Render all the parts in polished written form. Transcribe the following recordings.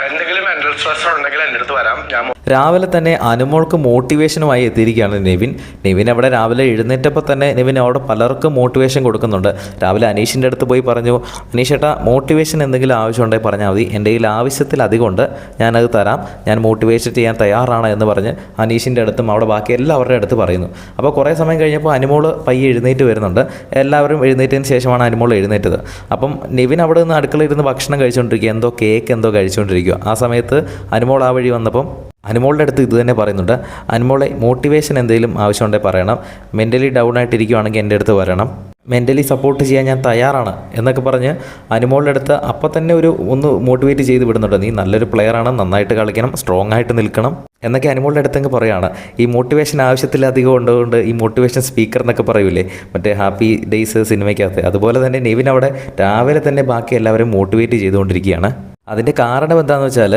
എന്തെങ്കിലും mental stress ഉണ്ടെങ്കിൽ എൻ്റെ അടുത്ത് വരാം. രാവിലെ തന്നെ അനുമോൾക്ക് മോട്ടിവേഷനുമായി എത്തിയിരിക്കുകയാണ് നെവിൻ അവിടെ രാവിലെ എഴുന്നേറ്റപ്പോൾ തന്നെ നെവിൻ അവിടെ പലർക്കും മോട്ടിവേഷൻ കൊടുക്കുന്നുണ്ട്. രാവിലെ അനീഷിൻ്റെ അടുത്ത് പോയി പറഞ്ഞു, അനീഷ് ഏട്ടാ മോട്ടിവേഷൻ എന്തെങ്കിലും ആവശ്യമുണ്ടെങ്കിൽ പറഞ്ഞാൽ മതി, എൻ്റെ കയ്യിൽ ആവശ്യത്തിലധികം ഉണ്ട്, ഞാനത് തരാം, ഞാൻ മോട്ടിവേഷൻ ചെയ്യാൻ തയ്യാറാണ് എന്ന് പറഞ്ഞ് അനീഷിൻ്റെ അടുത്തും അവിടെ ബാക്കി എല്ലാവരുടെ അടുത്ത് പറയുന്നു. അപ്പോൾ കുറേ സമയം കഴിഞ്ഞപ്പോൾ അനുമോൾ പയ്യെ എഴുന്നേറ്റ് വരുന്നുണ്ട്. എല്ലാവരും എഴുന്നേറ്റതിന് ശേഷമാണ് അനുമോൾ എഴുന്നേറ്റത്. അപ്പം നെവിൻ അവിടെ നിന്ന് അടുക്കളയിൽ ഇരുന്ന് ഭക്ഷണം കഴിച്ചുകൊണ്ടിരിക്കുക, എന്തോ കേക്ക് എന്തോ കഴിച്ചുകൊണ്ടിരിക്കുക. ആ സമയത്ത് അനുമോൾ ആ വഴി വന്നപ്പം അനുമോളുടെ അടുത്ത് ഇത് തന്നെ പറയുന്നുണ്ട്, അനുമോളെ മോട്ടിവേഷൻ എന്തെങ്കിലും ആവശ്യമുണ്ടെങ്കിൽ പറയണം, മെൻ്റലി ഡൗൺ ആയിട്ടിരിക്കുകയാണെങ്കിൽ എൻ്റെ അടുത്ത് വരണം, മെൻ്റലി സപ്പോർട്ട് ചെയ്യാൻ ഞാൻ തയ്യാറാണ് എന്നൊക്കെ പറഞ്ഞ് അനുമോളുടെ അടുത്ത് അപ്പം തന്നെ ഒന്ന് മോട്ടിവേറ്റ് ചെയ്ത് വിടുന്നുണ്ട്. നീ നല്ലൊരു പ്ലെയറാണ്, നന്നായിട്ട് കളിക്കണം, സ്ട്രോങ് ആയിട്ട് നിൽക്കണം എന്നൊക്കെ അനുമോളുടെ അടുത്തങ്ങ് പറയുകയാണ്. ഈ മോട്ടിവേഷൻ ആവശ്യത്തിലധികം ഉള്ളതുകൊണ്ട് ഈ മോട്ടിവേഷൻ സ്പീക്കർ എന്നൊക്കെ പറയൂലേ മറ്റേ ഹാപ്പി ഡേയ്സ് സിനിമയ്ക്കകത്ത്, അതുപോലെ തന്നെ നെവിൻ അവിടെ രാവിലെ തന്നെ ബാക്കി എല്ലാവരും മോട്ടിവേറ്റ് ചെയ്തുകൊണ്ടിരിക്കുകയാണ്. അതിൻ്റെ കാരണം എന്താണെന്ന് വെച്ചാൽ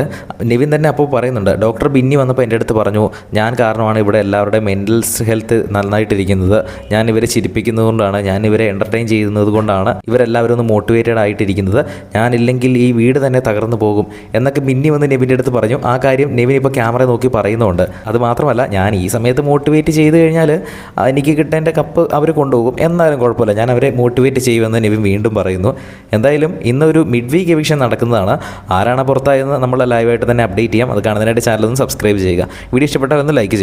നെവിൻ തന്നെ അപ്പോൾ പറയുന്നുണ്ട്, ഡോക്ടർ ബിന്നി വന്നപ്പോൾ എൻ്റെ അടുത്ത് പറഞ്ഞു, ഞാൻ കാരണമാണ് ഇവിടെ എല്ലാവരുടെയും മെൻ്റൽ ഹെൽത്ത് നന്നായിട്ടിരിക്കുന്നത്, ഞാൻ ഇവരെ ചിരിപ്പിക്കുന്നത് കൊണ്ടാണ്, ഞാൻ ഇവരെ എൻ്റർടൈൻ ചെയ്യുന്നത് കൊണ്ടാണ് ഇവരെല്ലാവരും ഒന്ന് മോട്ടിവേറ്റഡ് ആയിട്ടിരിക്കുന്നത്, ഞാനില്ലെങ്കിൽ ഈ വീട് തന്നെ തകർന്നു പോകും എന്നൊക്കെ ബിന്നി വന്ന് നെവിൻ്റെ അടുത്ത് പറഞ്ഞു. ആ കാര്യം നെവിൻ ഇപ്പോൾ ക്യാമറ നോക്കി പറയുന്നുണ്ട്. അത് മാത്രമല്ല, ഞാൻ ഈ സമയത്ത് മോട്ടിവേറ്റ് ചെയ്ത് കഴിഞ്ഞാൽ എനിക്ക് കിട്ടേണ്ട കപ്പ് അവർ കൊണ്ടുപോകും, എന്നാലും കുഴപ്പമില്ല, ഞാൻ അവരെ മോട്ടിവേറ്റ് ചെയ്യുമെന്ന് നെവിൻ വീണ്ടും പറയുന്നു. എന്തായാലും ഇന്നൊരു മിഡ് വീക്ക് എവിക്ഷൻ നടക്കുന്നതാണ്. ആരാണ് പുറത്തായെന്ന് നമ്മൾ ലൈവായിട്ട് തന്നെ അപ്ഡേറ്റ് ചെയ്യാം. അത് കാണുന്നതിനായിട്ട് ചാനൽ ഒന്ന് സബ്സ്ക്രൈബ് ചെയ്യുക. വീഡിയോ ഇഷ്ടപ്പെട്ടാൽ ഒന്ന് ലൈക്ക് ചെയ്യുക.